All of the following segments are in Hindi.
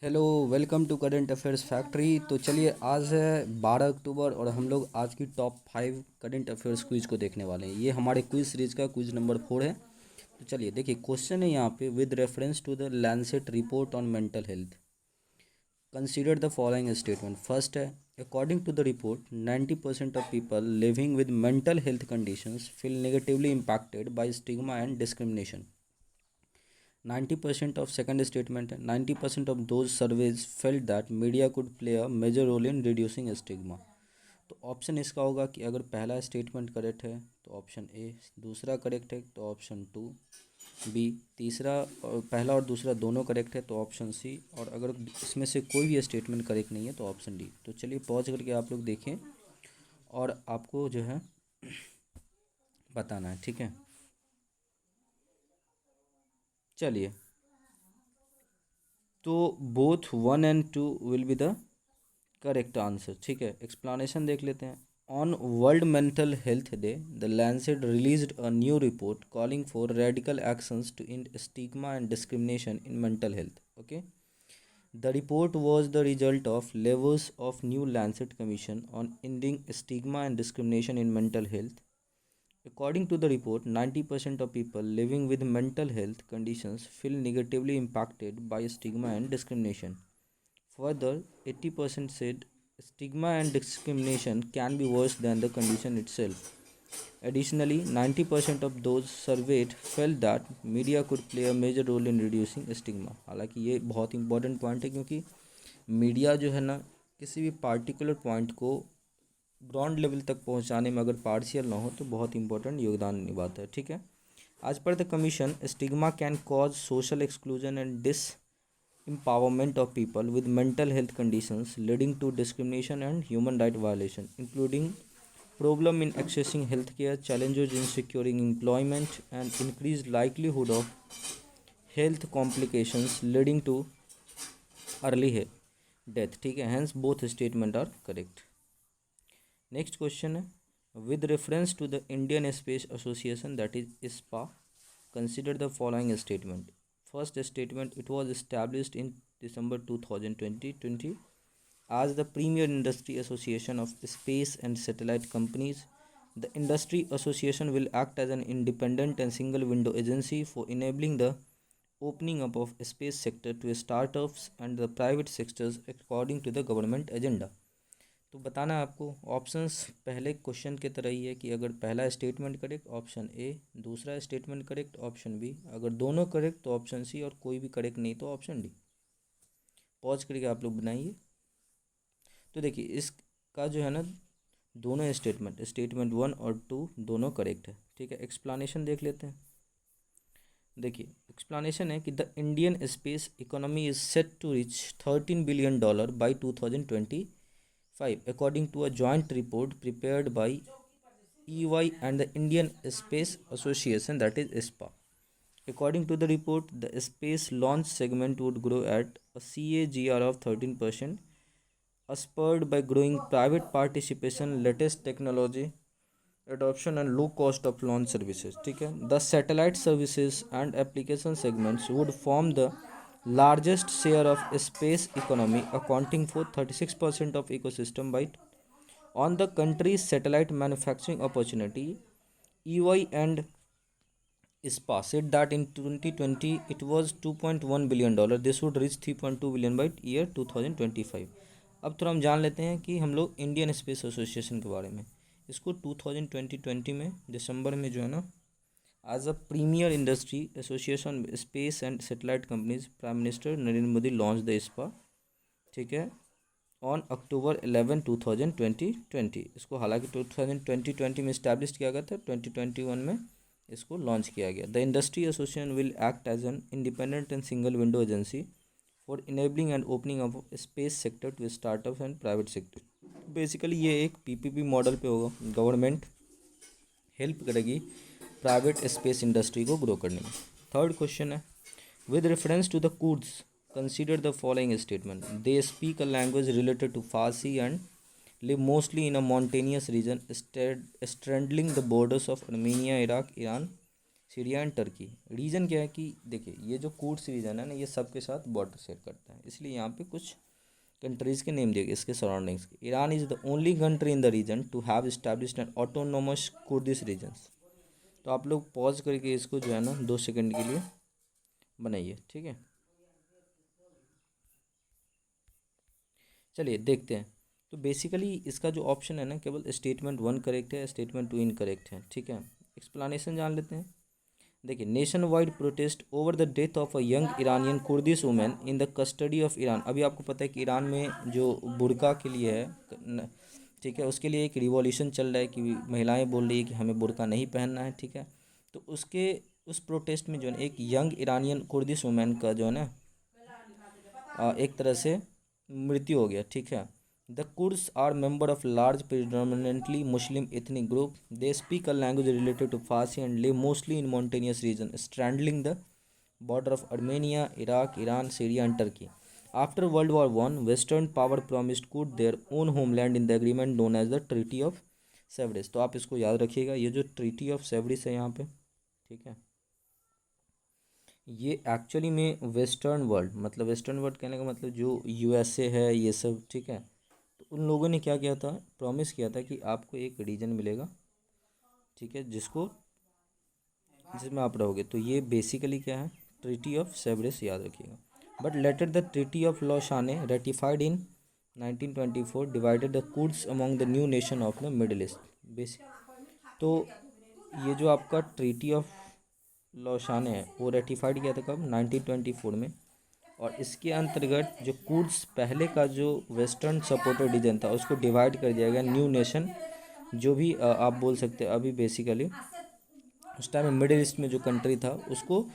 Hello, welcome to current affairs factory. तो चलिए, आज है 12 अक्टूबर और हम लोग आज की टॉप 5 करंट अफेयर्स क्विज को देखने वाले हैं। ये हमारे क्विज सीरीज का क्विज नंबर 4 है। तो चलिए देखिए, क्वेश्चन है यहाँ पे, with reference to the Lancet report on mental health consider the following statement. First है, according to the report 90% of people living with mental health conditions feel negatively impacted by stigma and discrimination. 90% of second statement है, 90% of those surveys felt that media could play a major role in reducing stigma। तो ऑप्शन इसका होगा कि अगर पहला स्टेटमेंट करेक्ट है तो ऑप्शन ए, दूसरा करेक्ट है तो ऑप्शन टू बी, तीसरा और पहला और दूसरा दोनों करेक्ट है तो ऑप्शन सी, और अगर इसमें से कोई भी स्टेटमेंट करेक्ट नहीं है तो ऑप्शन डी। तो चलिए पॉज करके आप लोग देखें और आपको जो है बताना है, ठीक है। चलिए, तो both 1 and 2 will be the correct answer, ठीक है। एक्सप्लेनेशन देख लेते हैं। On World Mental Health Day, the Lancet released a new report calling for radical actions to end stigma and discrimination in mental health. Okay, the report was the result of levels of new Lancet Commission on ending stigma and discrimination in mental health. According to the report, 90% of people living with mental health conditions feel negatively impacted by stigma and discrimination. Further, 80% said stigma and discrimination can be worse than the condition itself. Additionally, 90% of those surveyed felt that media could play a major role in reducing stigma। हालांकि ये बहुत इंपॉर्टेंट पॉइंट है, क्योंकि मीडिया जो है ना, किसी भी पार्टिकुलर पॉइंट को ग्राउंड लेवल तक पहुंचाने में अगर पार्शियल ना हो तो बहुत इंपॉर्टेंट योगदान निभाता है, ठीक है। आज पर the commission, stigma can cause social exclusion and डिस empowerment of people with mental health conditions, leading to discrimination and human right violation, including problem in accessing healthcare, challenges in securing employment, and increased likelihood of health complications leading to early death, ठीक है। Hence both statement are correct। Next question है, with reference to the Indian space association that is ISPA, consider the following statement. First statement, it was established in December 2020 as the premier industry association of space and satellite companies. The industry association will act as an independent and single window agency for enabling the opening up of space sector to startups and the private sectors according to the government agenda। तो बताना है आपको, ऑप्शंस पहले क्वेश्चन की तरह ही है कि अगर पहला स्टेटमेंट करेक्ट ऑप्शन ए, दूसरा स्टेटमेंट करेक्ट ऑप्शन बी, अगर दोनों करेक्ट तो ऑप्शन सी, और कोई भी करेक्ट नहीं तो ऑप्शन डी। पॉज करके आप लोग बनाइए। तो देखिए, इसका जो है ना, दोनों स्टेटमेंट 1 और 2 दोनों करेक्ट है, ठीक है। एक्सप्लेनेशन देख लेते हैं। देखिए, एक्सप्लेनेशन है कि the Indian space economy is set to reach $13 billion by 2025, according to a joint report prepared by EY and the Indian Space Association, that is ISPA। According to the report, the space launch segment would grow at a CAGR of 13%, spurred by growing private participation, latest technology adoption, and low cost of launch services, ठीक है। The satellite services and application segments would form the largest share of space economy, accounting for 36% of ecosystem by on the country's satellite manufacturing opportunity. EY and ISPA said that in 2020 it was $2.1 billion. This would reach 3.2 billion by year 2025। अब थोड़ा हम जान लेते हैं कि हम लोग इंडियन स्पेस एसोसिएशन के बारे में। इसको 2020 में दिसंबर में जो है ना, as a premier industry association space and satellite companies, prime minister Narendra Modi launch the ISPA, ठीक है, ऑन October 11, 2020। इसको हालांकि 2020 में इस्टेब्लिश किया गया था, 2021 में इसको लॉन्च किया गया। The industry association will act as an independent and single window agency for enabling and opening of space sector to startups and private sector. Basically ये एक PPP मॉडल पे होगा, गवर्नमेंट हेल्प करेगी प्राइवेट स्पेस इंडस्ट्री को ग्रो करने में। थर्ड क्वेश्चन है, with reference to the Kurds consider the following statement। They speak a language related to Farsi and live mostly in a mountainous region straddling the borders of Armenia, Iraq, Iran, Syria and Turkey. Reason क्या है कि देखिए ये जो कुर्द्स रीजन है ना, ये सबके साथ बॉर्डर शेयर करता है, इसलिए यहाँ पे कुछ कंट्रीज़ के नेम दिए गए इसके सराउंडिंग्स के। Iran is the only country in the region to have established an autonomous Kurdish regions. तो आप लोग पॉज करके इसको जो है ना 2 सेकंड के लिए बनाइए, ठीक है। चलिए देखते हैं। तो बेसिकली इसका जो ऑप्शन है ना, केवल स्टेटमेंट 1 करेक्ट है, स्टेटमेंट 2 इनकरेक्ट है, ठीक है। एक्सप्लेनेशन जान लेते हैं। देखिए, nation wide protest over the death of a young Iranian Kurdish women in the custody of Iran. अभी आपको पता है कि ईरान में जो बुर्का के लिए है, ठीक है, उसके लिए एक रिवॉल्यूशन चल रहा है कि महिलाएं बोल रही है कि हमें बुर्का नहीं पहनना है, ठीक है। तो उसके उस प्रोटेस्ट में जो है एक यंग ईरानियन कुर्दिश वुमेन का जो है ना एक तरह से मृत्यु हो गया, ठीक है। The Kurds are member of large predominantly Muslim ethnic group. They speak a language related to Farsi and live mostly in mountainous region straddling the border of Armenia, Iraq, Iran, Syria and Turkey. After World War I, Western power promised Kurd their own homeland in the agreement known as the Treaty of Sevres। तो आप इसको याद रखिएगा, ये जो Treaty of Sevres है यहाँ पे, ठीक है, ये एक्चुअली में वेस्टर्न वर्ल्ड, मतलब वेस्टर्न वर्ल्ड कहने का मतलब जो यूएसए है ये सब, ठीक है। तो उन लोगों ने क्या किया था, प्रॉमिस किया था कि आपको एक रीजन मिलेगा, ठीक है, जिसमें आप रहोगे। तो ये बेसिकली क्या है, ट्रीटी ऑफ सेवरेस, याद रखिएगा। But later the treaty of Lausanne ratified in 1924 divided the Kurds among the new nation of the Middle East. Basic तो ये जो आपका ट्रीटी ऑफ लौशाने है वो रेटिफाइड किया था कब, 1924 में। और इसके अंतर्गत जो कुर्ड्स पहले का जो वेस्टर्न सपोर्टेड रीजन था उसको डिवाइड कर दिया गया न्यू नेशन, जो भी आप बोल सकते हैं अभी बेसिकली उस टाइम में मिडिल ईस्ट में जो कंट्री था उसको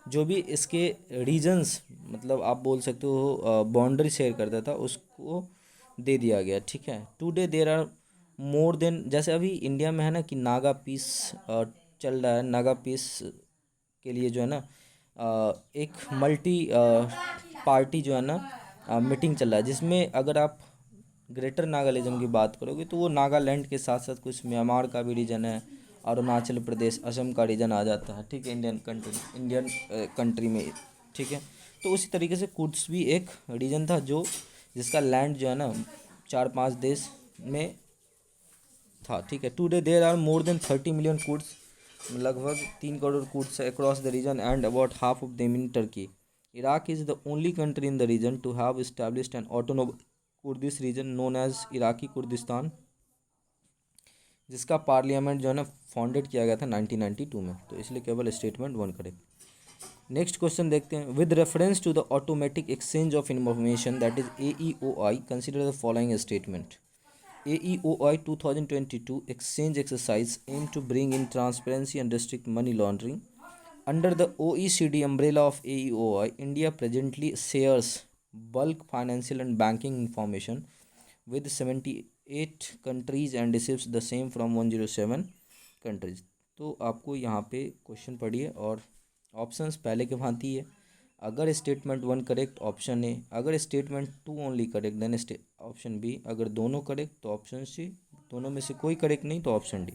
जो भी इसके रीजन्स, मतलब आप बोल सकते हो बाउंड्री शेयर करता था, उसको दे दिया गया, ठीक है। Today there are more than, जैसे अभी इंडिया में है ना कि नागा पीस चल रहा है, नागा पीस के लिए जो है ना एक मल्टी पार्टी जो है ना मीटिंग चल रहा है, जिसमें अगर आप ग्रेटर नागालिज्म की बात करोगे तो वो नागालैंड के साथ साथ कुछ म्यांमार का भी रीजन है, अरुणाचल प्रदेश, असम का रीजन आ जाता है, ठीक है, इंडियन कंट्री में, ठीक है। तो उसी तरीके से कुर्ड्स भी एक रीजन था जो जिसका लैंड जो है ना 4-5 देश में था, ठीक है। Today there are more than 30 million Kurds, लगभग 3 crore Kurds across the region and about half of them in Turkey. Iraq is the only country in the region to have established an autonomous Kurdish region known as Iraqi Kurdistan, जिसका पार्लियामेंट जो है ना फाउंडेड किया गया था 1992 में। तो इसलिए केवल स्टेटमेंट 1 करें। नेक्स्ट क्वेश्चन देखते हैं। With reference to the automatic exchange of information that is AEOI, consider the following statement. AEOI 2022 exchange exercise aim to bring in transparency and restrict money laundering. Under the OECD umbrella of AEOI, India presently shares bulk financial and banking information with 78 countries and receives the same from 107 countries। तो आपको यहाँ पे क्वेश्चन पढ़िए और ऑप्शंस पहले के भांति है। अगर स्टेटमेंट 1 करेक्ट ऑप्शन ए, अगर statement 2 only correct then option B, अगर दोनों करेक्ट तो ऑप्शन सी, दोनों में से कोई करेक्ट नहीं तो ऑप्शन डी।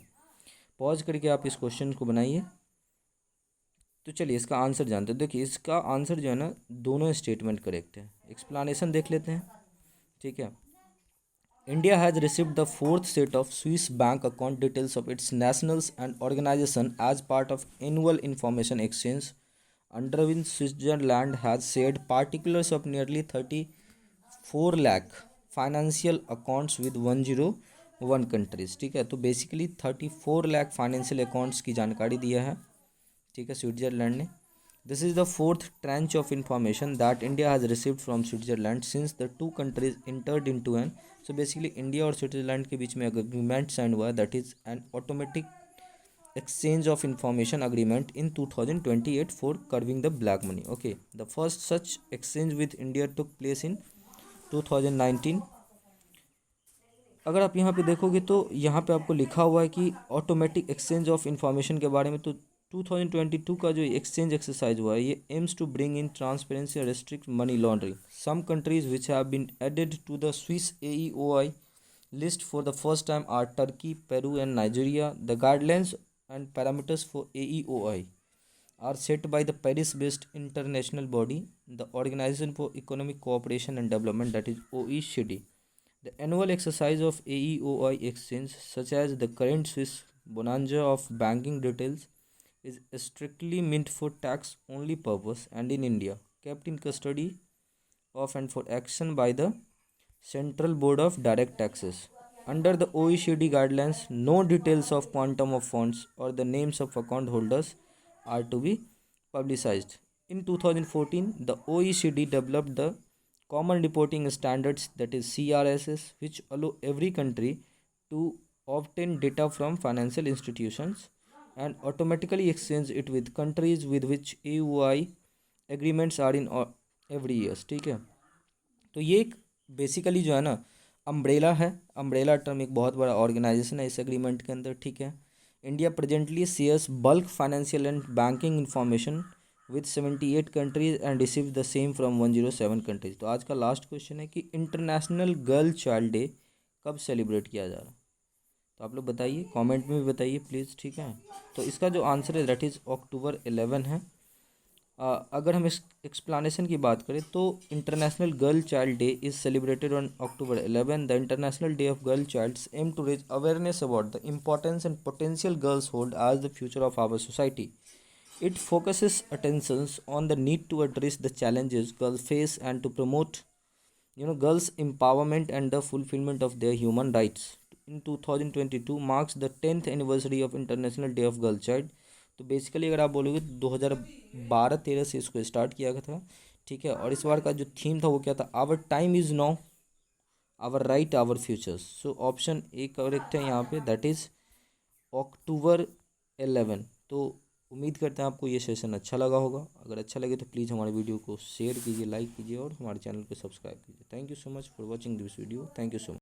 पॉज करके आप इस क्वेश्चन को बनाइए। तो चलिए इसका आंसर जानते हैं। देखिए इसका आंसर जो है ना दोनों स्टेटमेंट करेक्ट है। एक्सप्लेनेशन देख लेते हैं, ठीक है। India has received the fourth set of Swiss bank account details of its nationals and organization as part of annual information exchange, under which Switzerland has shared particulars of nearly 34 lakh financial accounts with 101 countries, ठीक है। तो बेसिकली 34 लाख फाइनेंशियल अकाउंट्स की जानकारी दिया है, ठीक है, स्विट्जरलैंड ने। This is the fourth tranche of information that India has received from Switzerland since the two countries entered into an, so basically India और स्विट्जरलैंड के बीच में agreement साइन हुआ, that is an automatic exchange of information agreement in 2028 for curbing the black money. Okay, the first such exchange with India took place in 2019। अगर आप यहाँ पे देखोगे तो यहाँ पे आपको लिखा हुआ है कि ऑटोमेटिक एक्सचेंज ऑफ इंफॉर्मेशन के बारे में। तो 2022 का जो एक्सचेंज एक्सरसाइज हुआ है ये aims to bring in transparency and restrict money laundering. Some countries which have been added to the Swiss AEOI list for the first time are Turkey, Peru and Nigeria. The guidelines and parameters for AEOI are set by the Paris-based international body, the Organization for Economic Cooperation and Development, that is OECD. The annual exercise of AEOI exchange, such as the current Swiss bonanza of banking details, is strictly meant for tax only purpose and in India kept in custody of and for action by the Central Board of Direct Taxes. Under the OECD guidelines, no details of quantum of funds or the names of account holders are to be publicized. In 2014, the OECD developed the Common Reporting Standards, that is CRSS, which allow every country to obtain data from financial institutions and automatically exchange it with countries with which AUI agreements are in every years. ठीक है, तो ये एक बेसिकली जो है ना अम्ब्रेला है। अम्ब्रेला टर्म एक बहुत बड़ा ऑर्गेनाइजेशन है इस एग्रीमेंट के अंदर। ठीक है, India presently shares bulk financial and banking information with 78 countries and receive the same from 107 countries. तो आज का लास्ट क्वेश्चन है कि इंटरनेशनल गर्ल चाइल्ड डे कब सेलिब्रेट किया जा रहा है? तो आप लोग बताइए, कमेंट में भी बताइए प्लीज़। ठीक है, तो इसका जो आंसर है दैट इज़ अक्टूबर 11 है। अगर हम इस एक्सप्लानेशन की बात करें तो international girl child day is celebrated on October 11। The international day of girl childs aim to raise awareness about the importance and potential girls hold as the future of our society. It focuses attentions on the need to address the challenges girls face and to promote girls empowerment and the fulfillment of their human rights. In 2022 marks the 10th anniversary of International Day of Girl Child. तो बेसिकली अगर आप बोलोगे 2012-13 से इसको स्टार्ट किया गया था। ठीक है, और इस बार का जो थीम था वो क्या था? Our time is now, our right, our futures. So option A correct है यहाँ पे, दैट इज़ अक्टूबर 11। तो उम्मीद करते हैं आपको ये सेशन अच्छा लगा होगा। अगर अच्छा लगे तो प्लीज़ हमारे वीडियो को शेयर कीजिए, लाइक कीजिए और हमारे चैनल को सब्सक्राइब कीजिए। Thank you so much for watching this video. Thank you so much.